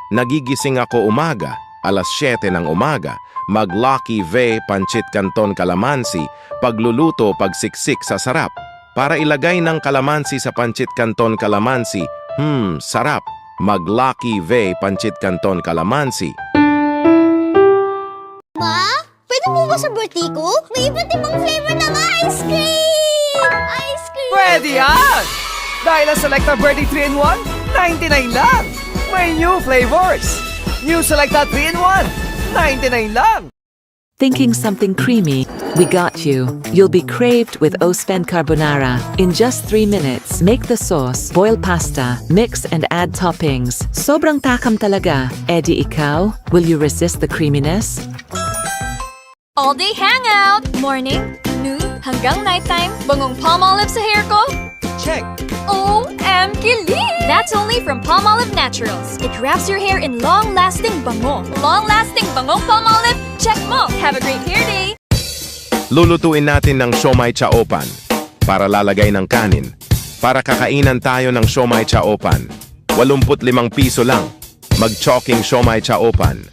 Nagigising ako umaga, alas 7 ng umaga, mag-Lucky Ve pancit canton calamansi, pagluluto pagsiksik sa sarap. Para ilagay ng calamansi sa pancit canton calamansi, sarap. Mag-Lucky Ve pancit canton calamansi. Ma, pwede po ba sa birthday ko? May iba't ibang flavor ng ice cream! Ice cream! Pwede yan! Dahil ang Selecta Birthday 3-in-1, 99 lang! May new flavors! New Selecta 3-in-1, 99 lang! Thinking something creamy? We got you. You'll be craved with Ospen Carbonara. In just 3 minutes, make the sauce, boil pasta, mix and add toppings. Sobrang takam talaga. Eddie, ikaw? Will you resist the creaminess? All-day hangout! Morning, noon, hanggang nighttime. Bangong Palmolive sa hair ko? Check! OMG! That's only from Palmolive Naturals. It wraps your hair in long-lasting bango. Long-lasting bangong Palmolive? Check mo! Have a great hair day! Lulutuin natin ng siomai chaopan para lalagay ng kanin. Para kakainan tayo ng siomai chaopan. 85 piso lang. Mag-choking siomai chaopan.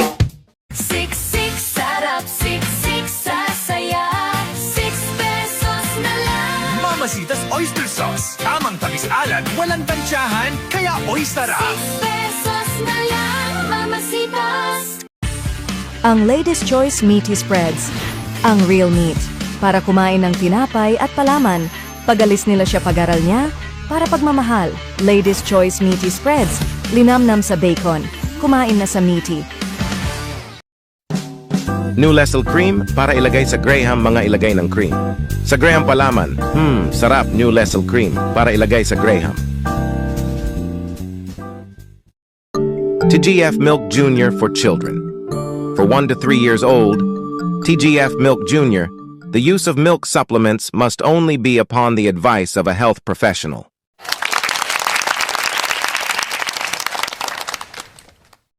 Siksik sarap, siksik sasaya. 6 pesos na lang. Mamacita's Oyster Sauce. Tamang tamis-alat, walang tansyahan, kaya oyster up. 6 pesos na lang, Mamacitas. Ang Ladies' Choice Meaty Spreads. Ang real meat. Para kumain ng tinapay at palaman. Pagalis nila siya pag-aral niya. Para pagmamahal. Ladies' Choice Meaty Spreads. Linamnam sa bacon. Kumain na sa meaty. New Lestle Cream para ilagay sa Graham mga ilagay ng cream. Sa Graham palaman, sarap New Lestle Cream para ilagay sa Graham. TGF Milk Junior for children. For 1 to 3 years old, TGF Milk Junior, the use of milk supplements must only be upon the advice of a health professional.